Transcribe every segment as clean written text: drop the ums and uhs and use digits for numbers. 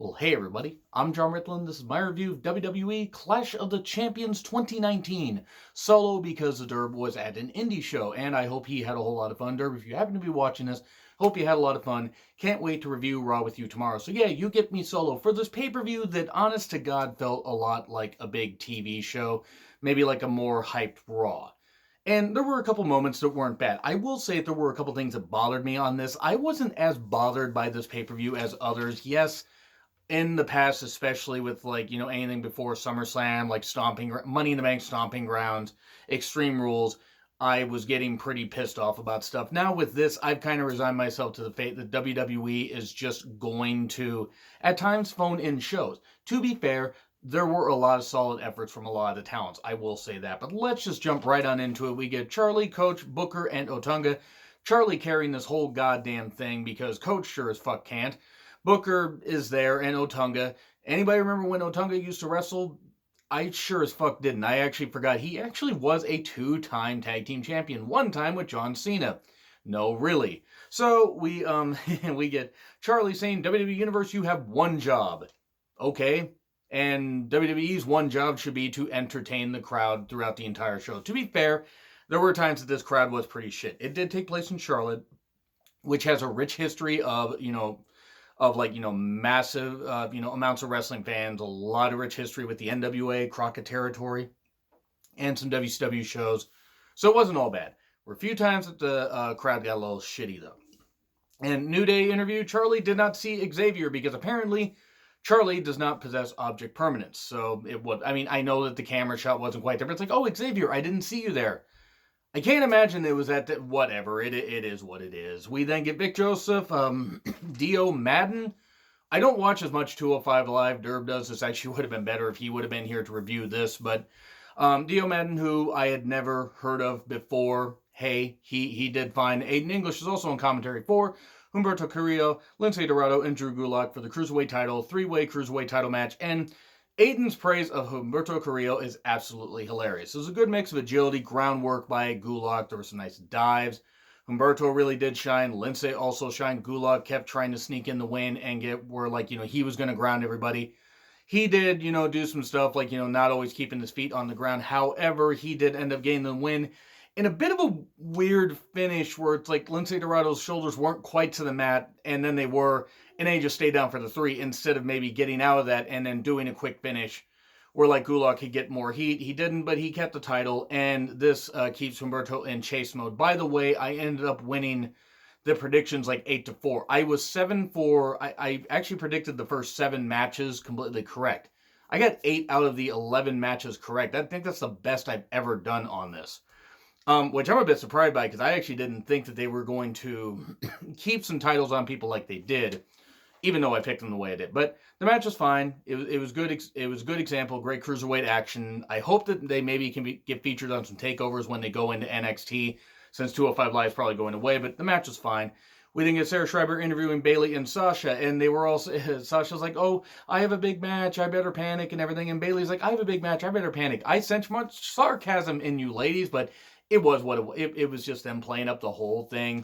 Well, hey everybody, I'm John Ritlin. This is my review of WWE Clash of the Champions 2019. Solo because the Derb was at an indie show, and I hope he had a whole lot of fun. Derb, if you happen to be watching this, hope you had a lot of fun. Can't wait to review Raw with you tomorrow. So yeah, you get me solo for this pay-per-view that, honest to God, felt a lot like a big TV show. Maybe like a more hyped Raw. And there were a couple moments that weren't bad. I will say there were a couple things that bothered me on this. I wasn't as bothered by this pay-per-view as others. Yes, in the past, especially with anything before SummerSlam, like Money in the Bank stomping grounds, Extreme Rules, I was getting pretty pissed off about stuff. Now with this, I've kind of resigned myself to the fate that WWE is just going to, at times, phone in shows. To be fair, there were a lot of solid efforts from a lot of the talents. I will say that. But let's just jump right on into it. We get Charlie, Coach, Booker, and Otunga. Charlie carrying this whole goddamn thing because Coach sure as fuck can't. Booker is there, and Otunga. Anybody remember when Otunga used to wrestle? I sure as fuck didn't. I actually forgot. He actually was a 2-time tag team champion. One time with John Cena. No, really. So we we get Charlie saying, WWE Universe, you have one job. Okay. And WWE's one job should be to entertain the crowd throughout the entire show. To be fair, there were times that this crowd was pretty shit. It did take place in Charlotte, which has a rich history of, massive, amounts of wrestling fans, a lot of rich history with the NWA, Crockett territory, and some WCW shows. So it wasn't all bad. There were a few times that the crowd got a little shitty, though. And New Day interview, Charlie did not see Xavier because apparently Charlie does not possess object permanence. So it was, I know that the camera shot wasn't quite there, but it's like, oh, Xavier, I didn't see you there. I can't imagine it was at whatever. It is what it is. We then get Vic Joseph, Dio Madden. I don't watch as much 205 Live. Derb does. This actually would have been better if he would have been here to review this. But Dio Madden, who I had never heard of before. Hey, he did fine. Aiden English is also on commentary for Humberto Carrillo, Lince Dorado, and Drew Gulak for the Cruiserweight title, 3-way Cruiserweight title match. And Aiden's praise of Humberto Carrillo is absolutely hilarious. It was a good mix of agility, groundwork by Gulak. There were some nice dives. Humberto really did shine. Lince also shined. Gulak kept trying to sneak in the win and get where, he was going to ground everybody. He did, do some stuff not always keeping his feet on the ground. However, he did end up getting the win in a bit of a weird finish where it's like Lince Dorado's shoulders weren't quite to the mat, and then they were, and then he just stayed down for the 3 instead of maybe getting out of that and then doing a quick finish where Gulak could get more heat. He didn't, but he kept the title, and this keeps Humberto in chase mode. By the way, I ended up winning the predictions 8-4. I was 7-4. I actually predicted the first 7 matches completely correct. I got 8 out of the 11 matches correct. I think that's the best I've ever done on this. Which I'm a bit surprised by because I actually didn't think that they were going to keep some titles on people like they did, even though I picked them the way I did. But the match was fine. It was good. It was a good example. Great cruiserweight action. I hope that they maybe can get featured on some takeovers when they go into NXT, since 205 Live is probably going away. But the match was fine. We then get Sarah Schreiber interviewing Bayley and Sasha, and they were also, Sasha's like, oh, I have a big match, I better panic and everything. And Bayley's like, I have a big match, I better panic. I sense much sarcasm in you ladies, but it was what it was just them playing up the whole thing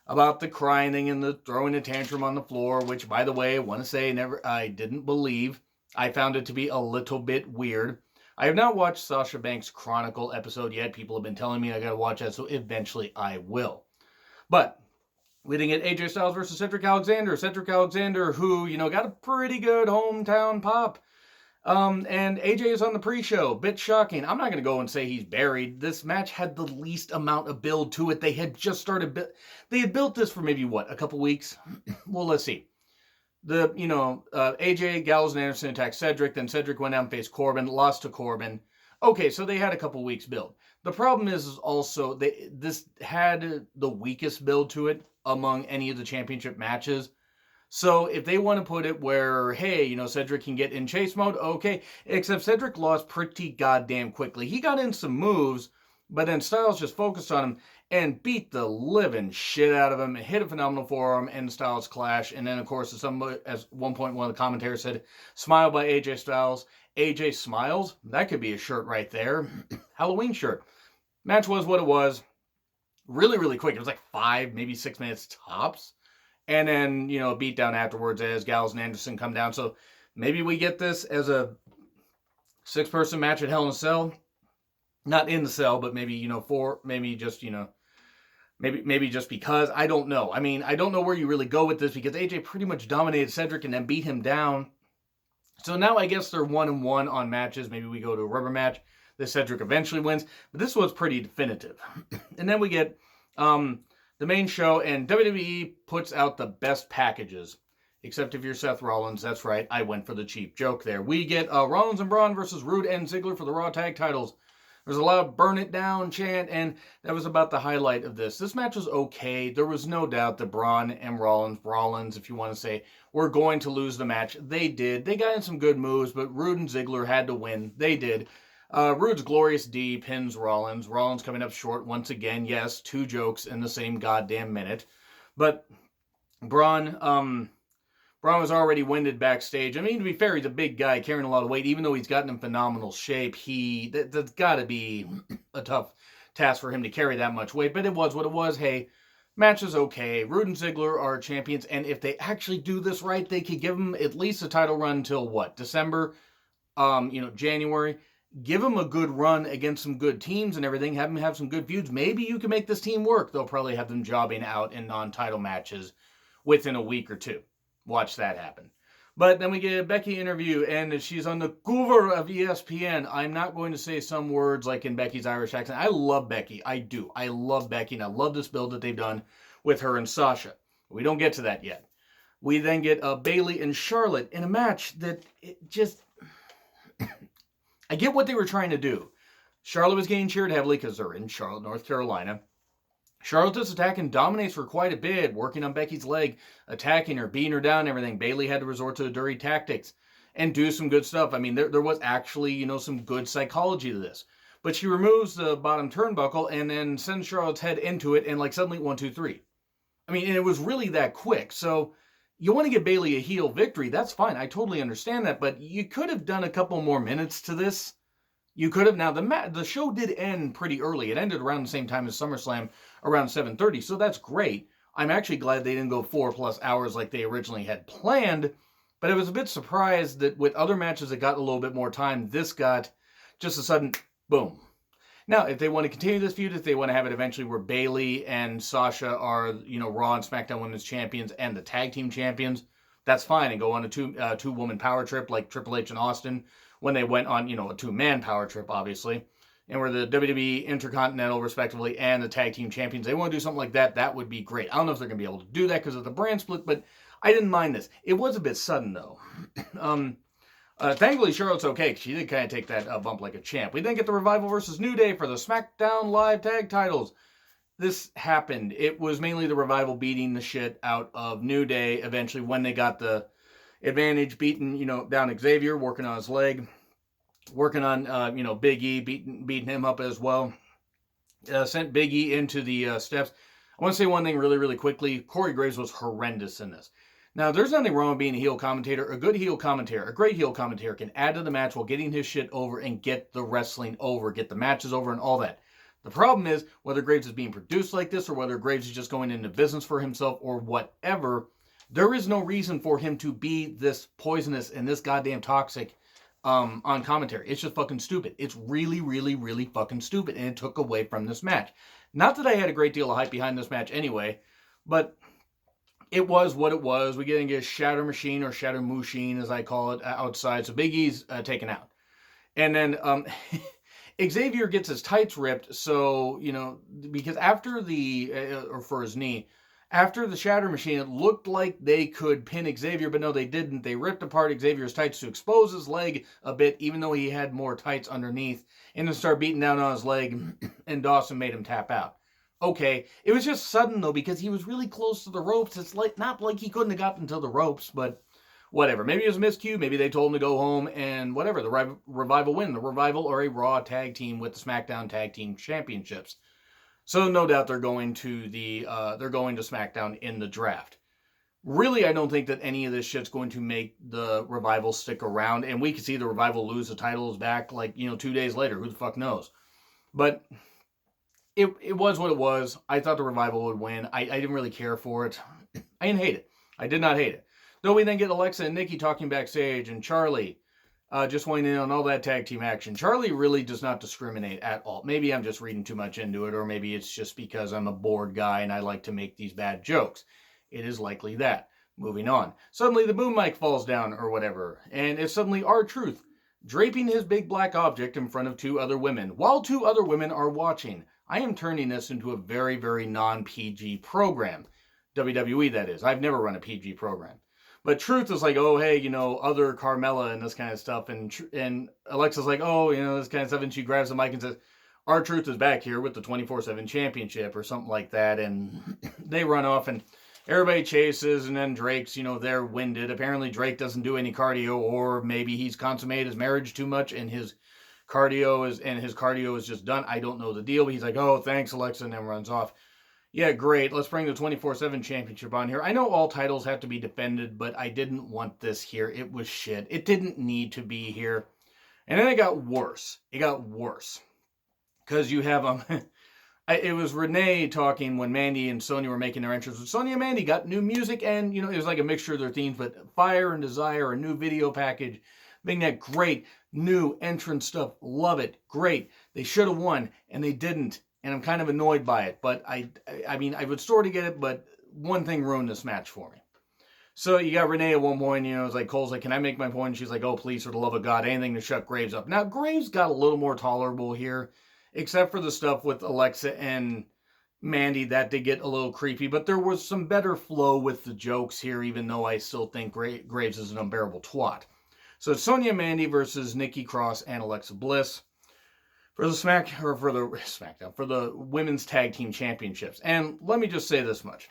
about the crying thing and the throwing a tantrum on the floor, which, by the way, I want to say I didn't believe. I found it to be a little bit weird. I have not watched Sasha Banks' Chronicle episode yet. People have been telling me I gotta watch that, so eventually I will. But we didn't get AJ Styles versus Cedric Alexander. Cedric Alexander, who, got a pretty good hometown pop. And AJ is on the pre-show. Bit shocking. I'm not going to go and say he's buried. This match had the least amount of build to it. They had just started. They had built this for maybe, a couple weeks? Well, let's see. AJ, Gallows, and Anderson attacked Cedric. Then Cedric went out and faced Corbin. Lost to Corbin. Okay, so they had a couple weeks build. The problem is also this had the weakest build to it among any of the championship matches. So if they want to put it where, hey, Cedric can get in chase mode, okay. Except Cedric lost pretty goddamn quickly. He got in some moves, but then Styles just focused on him and beat the living shit out of him, hit a phenomenal forearm, and Styles clash. And then, of course, at one point, one of the commentators said, smile by AJ Styles. AJ Smiles? That could be a shirt right there. Halloween shirt. Match was what it was. Really, really quick. It was 5, maybe 6 minutes tops. And then, you know, a beatdown afterwards as Gallows and Anderson come down. So maybe we get this as a 6-person match at Hell in a Cell. Not in the cell, but maybe, you know, 4, maybe just, you know, maybe just because. I don't know. I mean, I don't know where you really go with this because AJ pretty much dominated Cedric and then beat him down. So now I guess they're 1-1 on matches. Maybe we go to a rubber match that Cedric eventually wins. But this was pretty definitive. And then we get the main show, and WWE puts out the best packages. Except if you're Seth Rollins, that's right, I went for the cheap joke there. We get Rollins and Braun versus Rude and Ziggler for the Raw Tag titles. There's a lot of burn it down chant, and that was about the highlight of this. This match was okay. There was no doubt that Braun and Rollins, if you want to say, were going to lose the match. They did. They got in some good moves, but Rude and Ziggler had to win. They did. Rude's Glorious D pins Rollins. Rollins coming up short once again. Yes, 2 jokes in the same goddamn minute. But Braun was already winded backstage. I mean, to be fair, he's a big guy carrying a lot of weight. Even though he's gotten in phenomenal shape, that's got to be a tough task for him to carry that much weight. But it was what it was. Hey, match is okay. Rude and Ziggler are champions. And if they actually do this right, they could give them at least a title run until what? December? January. Give them a good run against some good teams and everything. Have them have some good feuds. Maybe you can make this team work. They'll probably have them jobbing out in non-title matches within a week or two. Watch that happen. But then we get a Becky interview, and she's on the cover of ESPN. I'm not going to say some words like in Becky's Irish accent. I love Becky. I do. I love Becky, and I love this build that they've done with her and Sasha. We don't get to that yet. We then get Bayley and Charlotte in a match that it just... I get what they were trying to do. Charlotte was getting cheered heavily because they're in Charlotte, North Carolina. Charlotte does attack and dominates for quite a bit, working on Becky's leg, attacking her, beating her down and everything. Bayley had to resort to the dirty tactics and do some good stuff. I mean, there was actually, some good psychology to this. But she removes the bottom turnbuckle and then sends Charlotte's head into it, and suddenly 1, 2, 3. I mean, and it was really that quick. So you want to give Bayley a heel victory, that's fine. I totally understand that, but you could have done a couple more minutes to this. You could have. Now, the show did end pretty early. It ended around the same time as SummerSlam, around 7:30, so that's great. I'm actually glad they didn't go 4+ hours like they originally had planned, but I was a bit surprised that with other matches that got a little bit more time, this got just a sudden boom. Now, if they want to continue this feud, if they want to have it eventually where Bayley and Sasha are, Raw and SmackDown Women's Champions and the Tag Team Champions, that's fine, and go on a two-woman power trip like Triple H and Austin when they went on, a 2-man power trip, obviously, and where the WWE Intercontinental, respectively, and the Tag Team Champions, they want to do something like that, that would be great. I don't know if they're going to be able to do that because of the brand split, but I didn't mind this. It was a bit sudden, though. Thankfully, Charlotte's okay. She did kind of take that bump like a champ. We then get the Revival versus New Day for the SmackDown Live Tag titles. This happened. It was mainly the Revival beating the shit out of New Day eventually when they got the advantage, beating, down Xavier, working on his leg, working on, Big E, beating him up as well. Sent Big E into the steps. I want to say one thing really, really quickly. Corey Graves was horrendous in this. Now, there's nothing wrong with being a heel commentator. A good heel commentator, a great heel commentator can add to the match while getting his shit over and get the wrestling over, get the matches over and all that. The problem is, whether Graves is being produced like this or whether Graves is just going into business for himself or whatever, there is no reason for him to be this poisonous and this goddamn toxic on commentary. It's just fucking stupid. It's really, really, really fucking stupid, and it took away from this match. Not that I had a great deal of hype behind this match anyway, but it was what it was. We get a Shatter Machine, or Shatter Machine as I call it, outside. So Big E's taken out. And then Xavier gets his tights ripped. So, because after or for his knee, after the Shatter Machine, it looked like they could pin Xavier, but no, they didn't. They ripped apart Xavier's tights to expose his leg a bit, even though he had more tights underneath, and then start beating down on his leg, and Dawson made him tap out. Okay, it was just sudden, though, because he was really close to the ropes. It's not like he couldn't have gotten to the ropes, but whatever. Maybe it was a miscue. Maybe they told him to go home, and whatever. The Revival win. The Revival are a Raw tag team with the SmackDown Tag Team Championships. So no doubt they're going to SmackDown in the draft. Really, I don't think that any of this shit's going to make the Revival stick around, and we could see the Revival lose the titles back 2 days later. Who the fuck knows? But it was what it was. I thought the Revival would win. I didn't really care for it. I didn't hate it. I did not hate it. Though we then get Alexa and Nikki talking backstage, and Charlie just weighing in on all that tag team action. Charlie really does not discriminate at all. Maybe I'm just reading too much into it, or maybe it's just because I'm a bored guy and I like to make these bad jokes. It is likely that. Moving on. Suddenly the boom mic falls down or whatever, and it's suddenly R-Truth draping his big black object in front of two other women, while two other women are watching. I am turning this into a very, very non-PG program. WWE, that is. I've never run a PG program. But Truth is like, oh, hey, other Carmella and this kind of stuff. And Alexa's like, oh, this kind of stuff. And she grabs the mic and says, R-Truth is back here with the 24/7 championship or something like that. And they run off and everybody chases. And then Drake's, they're winded. Apparently Drake doesn't do any cardio, or maybe he's consummated his marriage too much and his cardio is just done. I don't know the deal. But he's like, oh, thanks, Alexa, and then runs off. Yeah, great. Let's bring the 24/7 championship on here. I know all titles have to be defended, but I didn't want this here. It was shit. It didn't need to be here. And then it got worse. Because you have, it was Renee talking when Mandy and Sonya were making their entrance. Sonya and Mandy got new music, and, it was like a mixture of their themes, but Fire and Desire, a new video package, being that great new entrance stuff. Love it. Great. They should have won, and they didn't. And I'm kind of annoyed by it. But I would sort of get it, but one thing ruined this match for me. So you got Renee at one point, it's like, Cole's like, can I make my point? And she's like, oh, please, for the love of God, anything to shut Graves up. Now, Graves got a little more tolerable here, except for the stuff with Alexa and Mandy. That did get a little creepy, but there was some better flow with the jokes here, even though I still think Graves is an unbearable twat. So it's Sonya Mandy versus Nikki Cross and Alexa Bliss for the SmackDown, for the Women's Tag Team Championships. And let me just say this much.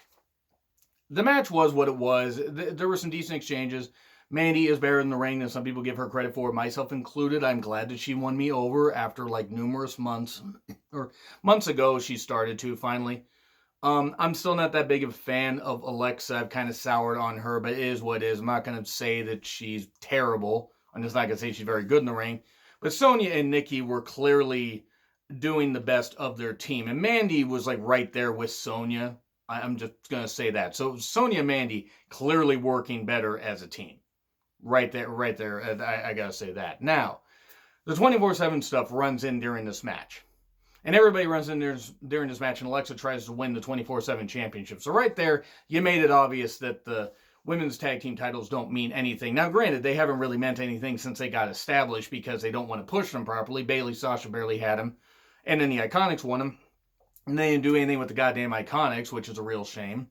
The match was what it was. There were some decent exchanges. Mandy is better in the ring than some people give her credit for, myself included. I'm glad that she won me over after numerous months, or months ago she started to finally. I'm still not that big of a fan of Alexa. I've kind of soured on her, but it is what it is. I'm not going to say that she's terrible. I'm just not going to say she's very good in the ring. But Sonya and Nikki were clearly doing the best of their team. And Mandy was right there with Sonya. I'm just going to say that. So Sonya and Mandy clearly working better as a team. Right there. I got to say that. Now, the 24/7 stuff runs in during this match. And everybody runs in there during this match, and Alexa tries to win the 24/7 championship. So right there, you made it obvious that the women's tag team titles don't mean anything. Now, granted, they haven't really meant anything since they got established because they don't want to push them properly. Bayley, Sasha barely had them. And then the Iconics won them. And they didn't do anything with the goddamn Iconics, which is a real shame.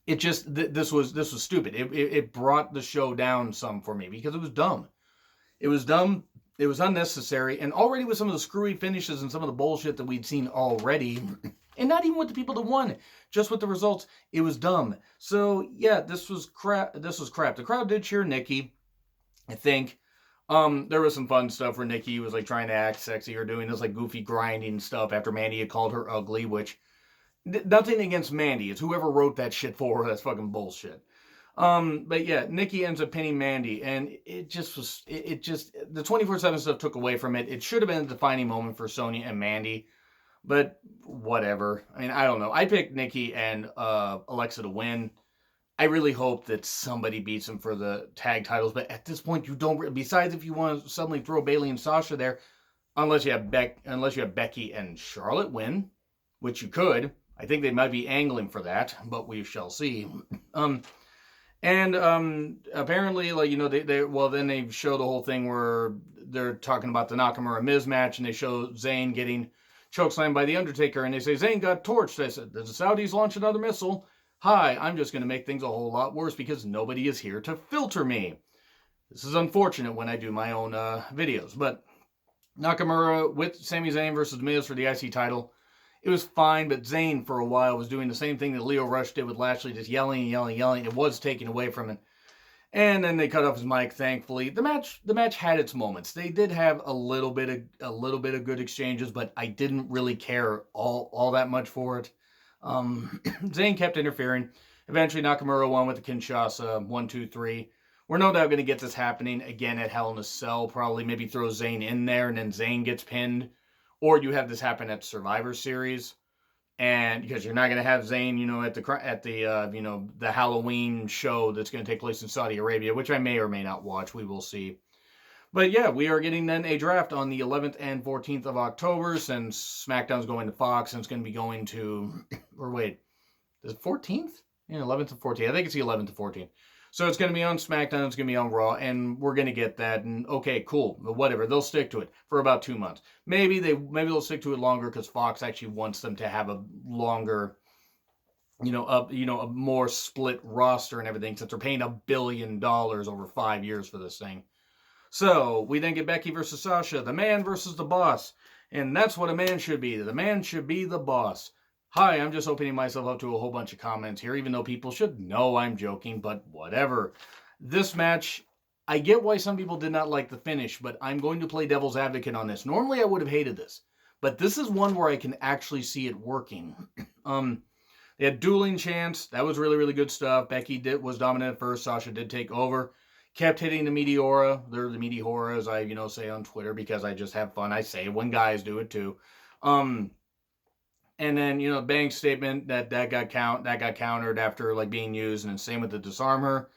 It just, this was stupid. It brought the show down some for me because it was dumb. It was dumb. It was unnecessary. And already with some of the screwy finishes and some of the bullshit that we'd seen already, and not even with the people that won, just with the results, it was dumb. So, yeah, this was crap. The crowd did cheer Nikki, I think. There was some fun stuff where Nikki was trying to act sexy or doing this goofy grinding stuff after Mandy had called her ugly, which, nothing against Mandy. It's whoever wrote that shit for her. That's fucking bullshit. But yeah, Nikki ends up pinning Mandy, and it just was, the 24/7 stuff took away from it. It should have been a defining moment for Sonya and Mandy, but whatever. I mean, I don't know. I picked Nikki and Alexa to win. I really hope that somebody beats them for the tag titles, but at this point, you don't. Besides, if you want to suddenly throw Bayley and Sasha there, unless you have Becky and Charlotte win, which you could. I think they might be angling for that, but we shall see. And apparently, then they show the whole thing where they're talking about the Nakamura Miz match, and they show Zayn getting chokeslammed by The Undertaker, and they say, Zayn got torched. They said, did the Saudis launch another missile? Hi, I'm just going to make things a whole lot worse because nobody is here to filter me. This is unfortunate when I do my own videos, but Nakamura with Sami Zayn versus Miz for the IC title. It was fine, but Zayn for a while was doing the same thing that Lio Rush did with Lashley, just yelling and yelling and yelling. It was taken away from him. And then they cut off his mic, thankfully. The match had its moments. They did have a little bit of good exchanges, but I didn't really care all that much for it. Zayn kept interfering. Eventually Nakamura won with the Kinshasa 1, 2, 3. We're no doubt going to get this happening again at Hell in a Cell. Probably maybe throw Zayn in there and then Zayn gets pinned. Or you have this happen at Survivor Series. And because you're not going to have Zayn, at the the Halloween show that's going to take place in Saudi Arabia, which I may or may not watch. We will see. But yeah, we are getting then a draft on the 11th and 14th of October, since SmackDown's going to Fox, and it's going to be going to, or wait, is it 14th? Yeah, 11th to 14th. I think it's the 11th to 14th. So it's going to be on SmackDown, it's going to be on Raw, and we're going to get that. And okay, cool, but whatever. They'll stick to it for about 2 months. Maybe they'll stick to it longer because Fox actually wants them to have a longer, a more split roster and everything, since they're paying $1 billion over 5 years for this thing. So we then get Becky versus Sasha, the man versus the boss, and that's what a man should be. The man should be the boss. Hi, I'm just opening myself up to a whole bunch of comments here, even though people should know I'm joking, but whatever. This match, I get why some people did not like the finish, but I'm going to play devil's advocate on this. Normally I would have hated this, but this is one where I can actually see it working. They had dueling chants. That was really, really good stuff. Becky was dominant at first. Sasha did take over. Kept hitting the Meteora. They're the Meteora, as I, say on Twitter, because I just have fun. I say it when guys do it too. And then, Banks' statement that got countered after like being used, and same with the disarm her.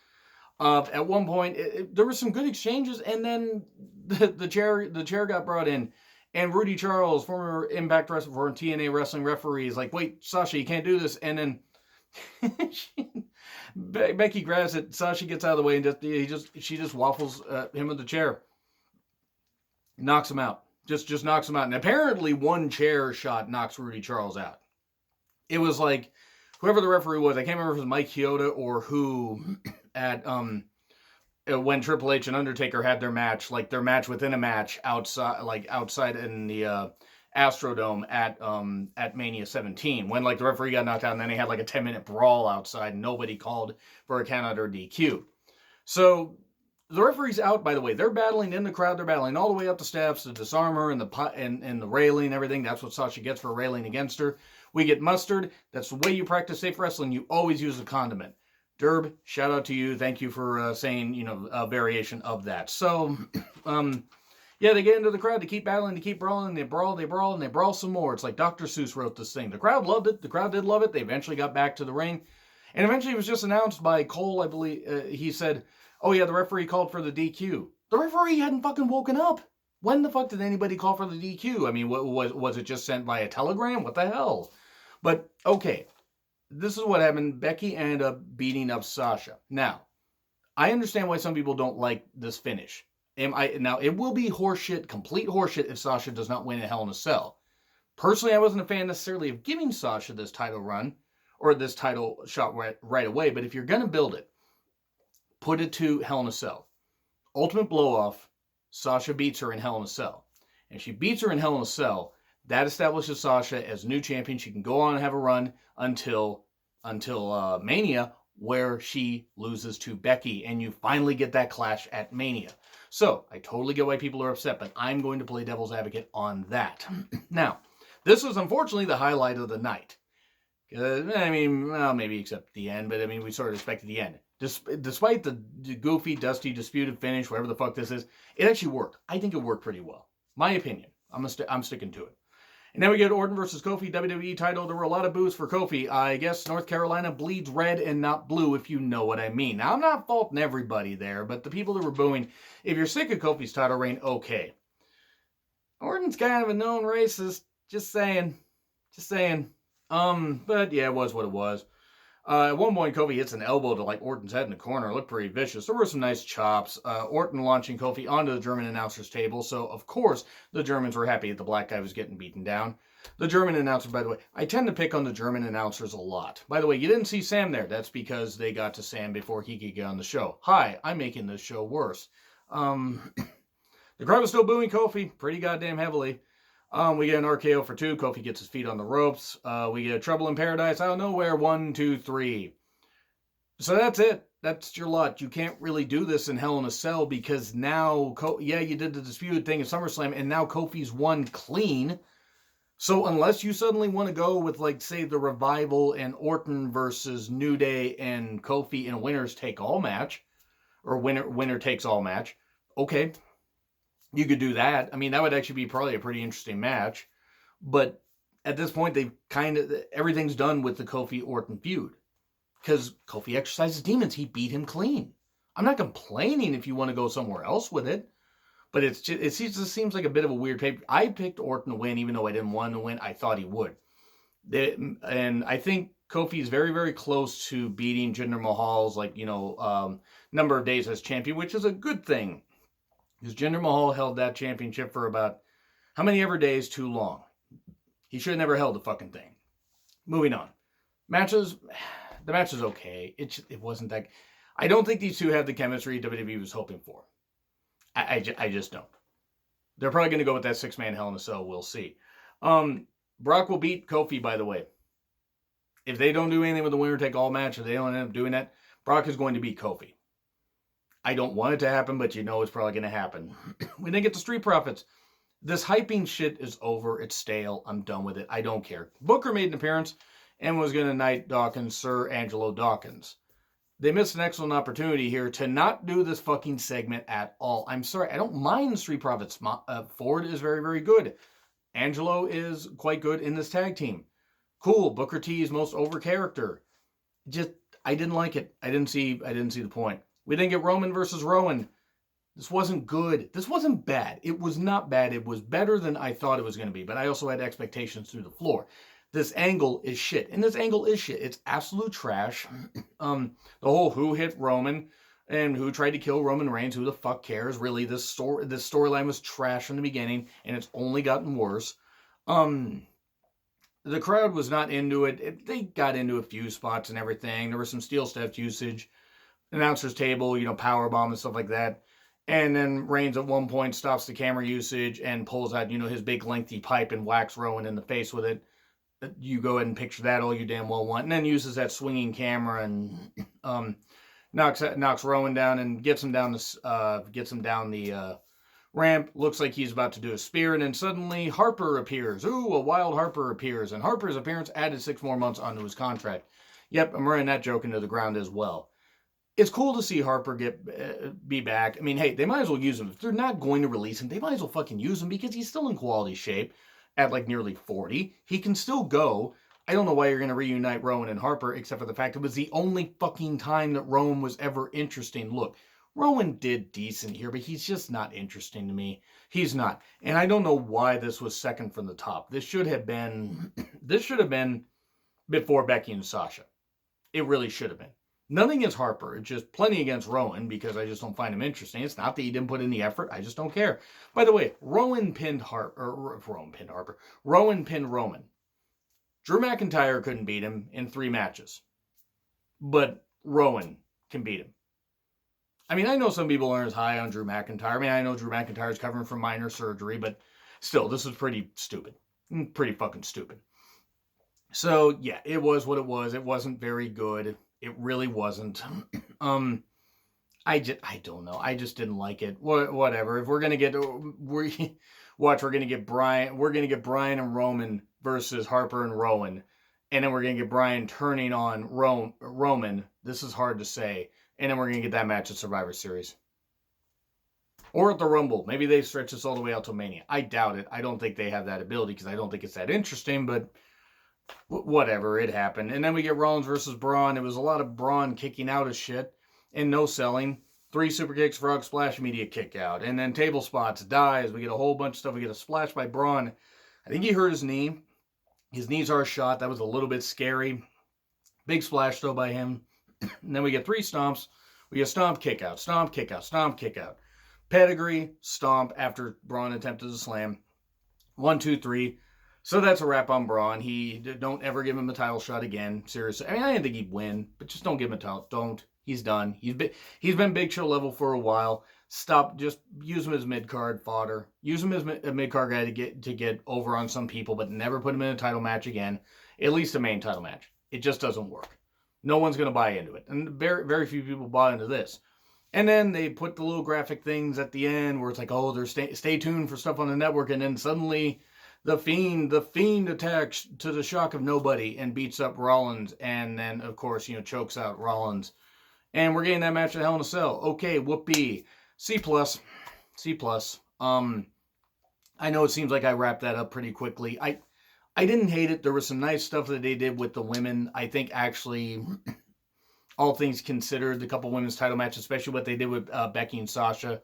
At one point, there were some good exchanges, and then the chair got brought in, and Rudy Charles, former Impact Wrestling, for TNA Wrestling referee, is like, "Wait, Sasha, you can't do this." And then Becky grabs it. Sasha gets out of the way, and she just waffles him with the chair, knocks him out. Just knocks him out. And apparently one chair shot knocks Rudy Charles out. It was like, whoever the referee was, I can't remember if it was Mike Chioda or who, at when Triple H and Undertaker had their match within a match outside in the Astrodome at Mania 17, when like the referee got knocked out, and then they had like a 10-minute brawl outside, and nobody called for a count out or DQ. So the referee's out, by the way. They're battling in the crowd. They're battling all the way up the steps, the disarmer and the railing and everything. That's what Sasha gets for railing against her. We get mustard. That's the way you practice safe wrestling. You always use a condiment. Derb, shout out to you. Thank you for saying, a variation of that. So, yeah, they get into the crowd. They keep battling. They keep brawling. They brawl, and they brawl some more. It's like Dr. Seuss wrote this thing. The crowd loved it. The crowd did love it. They eventually got back to the ring. And eventually it was just announced by Cole, I believe. He said, "Oh yeah, the referee called for the DQ." The referee hadn't fucking woken up. When the fuck did anybody call for the DQ? I mean, was it just sent via telegram? What the hell? But, okay. This is what happened. Becky ended up beating up Sasha. Now, I understand why some people don't like this finish. Now, it will be horseshit, complete horseshit, if Sasha does not win at Hell in a Cell. Personally, I wasn't a fan necessarily of giving Sasha this title run, or this title shot right away, but if you're going to build it, put it to Hell in a Cell. Ultimate blow-off, Sasha beats her in Hell in a Cell. And if she beats her in Hell in a Cell, that establishes Sasha as new champion. She can go on and have a run until Mania, where she loses to Becky, and you finally get that clash at Mania. So, I totally get why people are upset, but I'm going to play devil's advocate on that. Now, this was unfortunately the highlight of the night. I mean, well, maybe except the end, but I mean, we sort of expected the end. Despite the goofy, dusty, disputed finish, whatever the fuck this is, it actually worked. I think it worked pretty well. My opinion. I'm sticking to it. And then we get Orton versus Kofi, WWE title. There were a lot of boos for Kofi. I guess North Carolina bleeds red and not blue, if you know what I mean. Now, I'm not faulting everybody there, but the people that were booing, if you're sick of Kofi's title reign, okay. Orton's kind of a known racist. Just saying. But yeah, it was what it was. At one point, Kofi hits an elbow to like Orton's head in the corner. It looked pretty vicious. There were some nice chops. Orton launching Kofi onto the German announcer's table. So, of course, the Germans were happy that the black guy was getting beaten down. The German announcer, by the way, I tend to pick on the German announcers a lot. By the way, you didn't see Sam there. That's because they got to Sam before he could get on the show. Hi, I'm making this show worse. The crowd was still booing Kofi pretty goddamn heavily. We get an RKO for 2. Kofi gets his feet on the ropes. We get a Trouble in Paradise out of nowhere. 1, 2, 3. So that's it. That's your lot. You can't really do this in Hell in a Cell because now, you did the disputed thing at SummerSlam, and now Kofi's won clean. So unless you suddenly want to go with, like, say, the Revival and Orton versus New Day and Kofi in a winner's take-all match, or winner takes all match, okay. You could do that. I mean, that would actually be probably a pretty interesting match. But at this point, everything's done with the Kofi Orton feud. Because Kofi exercises demons. He beat him clean. I'm not complaining if you want to go somewhere else with it. But it just seems like a bit of a weird paper. I picked Orton to win, even though I didn't want him to win. I thought he would. And I think Kofi is very, very close to beating Jinder Mahal's, number of days as champion, which is a good thing. Because Jinder Mahal held that championship for about how many ever days too long. He should have never held the fucking thing. Moving on. Matches. The match is okay. It wasn't that... I don't think these two have the chemistry WWE was hoping for. I just don't. They're probably going to go with that 6-man Hell in a Cell. We'll see. Brock will beat Kofi, by the way. If they don't do anything with the winner-take-all match, or they don't end up doing that, Brock is going to beat Kofi. I don't want it to happen, but you know it's probably going to happen. We then get the Street Profits. This hyping shit is over. It's stale. I'm done with it. I don't care. Booker made an appearance and was going to knight Dawkins, Sir Angelo Dawkins. They missed an excellent opportunity here to not do this fucking segment at all. I'm sorry. I don't mind the Street Profits. Ford is very, very good. Angelo is quite good in this tag team. Cool. Booker T's most over character. I didn't like it. I didn't see the point. We didn't get Roman versus Rowan. This wasn't good. This wasn't bad. It was not bad. It was better than I thought it was going to be. But I also had expectations through the floor. This angle is shit. And this angle is shit. It's absolute trash. The whole who hit Roman and who tried to kill Roman Reigns, who the fuck cares? Really, this storyline was trash from the beginning, and it's only gotten worse. The crowd was not into it. They got into a few spots and everything. There was some steel steps usage, announcer's table, powerbomb and stuff like that. And then Reigns at one point stops the camera usage and pulls out, his big lengthy pipe and whacks Rowan in the face with it. You go ahead and picture that all you damn well want. And then uses that swinging camera and knocks Rowan down and gets him down the ramp. Looks like he's about to do a spear. And then suddenly Harper appears. Ooh, a wild Harper appears. And Harper's appearance added 6 more months onto his contract. Yep, I'm running that joke into the ground as well. It's cool to see Harper be back. I mean, hey, they might as well use him. If they're not going to release him, they might as well fucking use him because he's still in quality shape. At nearly 40. He can still go. I don't know why you're going to reunite Rowan and Harper, except for the fact it was the only fucking time that Rowan was ever interesting. Look, Rowan did decent here, but he's just not interesting to me. He's not. And I don't know why this was second from the top. This should have been before Becky and Sasha. It really should have been. Nothing against Harper. It's just plenty against Rowan because I just don't find him interesting. It's not that he didn't put in the effort. I just don't care. By the way, Rowan pinned Roman. Drew McIntyre couldn't beat him in 3 matches. But Rowan can beat him. I mean, I know some people aren't as high on Drew McIntyre. I mean, I know Drew McIntyre is covering from minor surgery, but still, this was pretty stupid. Pretty fucking stupid. So, yeah, it was what it was. It wasn't very good. It really wasn't. I don't know. I just didn't like it. Whatever. If we're gonna get Brian. We're gonna get Brian and Roman versus Harper and Rowan, and then we're gonna get Brian turning on Roman. This is hard to say. And then we're gonna get that match at Survivor Series or at the Rumble. Maybe they stretch this all the way out to Mania. I doubt it. I don't think they have that ability because I don't think it's that interesting. But whatever, it happened. And then we get Rollins versus Braun. It was a lot of Braun kicking out of shit and no selling. 3 super kicks, frog splash, immediate kick out. And then table spots, dies. We get a whole bunch of stuff. We get a splash by Braun. I think he hurt his knee. His knees are shot. That was a little bit scary. Big splash though by him. And then we get 3 stomps. We get stomp, kick out, stomp, kick out, stomp, kick out. Pedigree, stomp after Braun attempted to slam. 1, 2, 3. So that's a wrap on Braun. Don't ever give him a title shot again. Seriously. I mean, I didn't think he'd win, but just don't give him a title. Don't. He's done. He's been Big Show level for a while. Stop. Just use him as mid-card fodder. Use him as a mid-card guy to get over on some people, but never put him in a title match again. At least a main title match. It just doesn't work. No one's going to buy into it. And very, very few people bought into this. And then they put the little graphic things at the end where it's like, oh, they're stay tuned for stuff on the network. And then suddenly the Fiend attacks to the shock of nobody and beats up Rollins. And then, of course, chokes out Rollins. And we're getting that match at Hell in a Cell. Okay, whoopee. C+. C+. I know it seems like I wrapped that up pretty quickly. I didn't hate it. There was some nice stuff that they did with the women. I think actually, all things considered, the couple women's title matches, especially what they did with Becky and Sasha,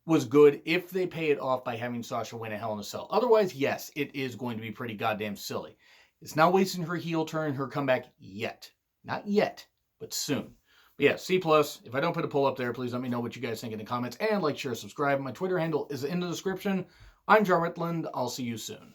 was good if they pay it off by having Sasha win a Hell in a Cell. Otherwise, yes, it is going to be pretty goddamn silly. It's not wasting her heel turn, her comeback yet. Not yet, but soon. But yeah, C+. If I don't put a poll up there, please let me know what you guys think in the comments. And like, share, subscribe. My Twitter handle is in the description. I'm Jar Whitland. I'll see you soon.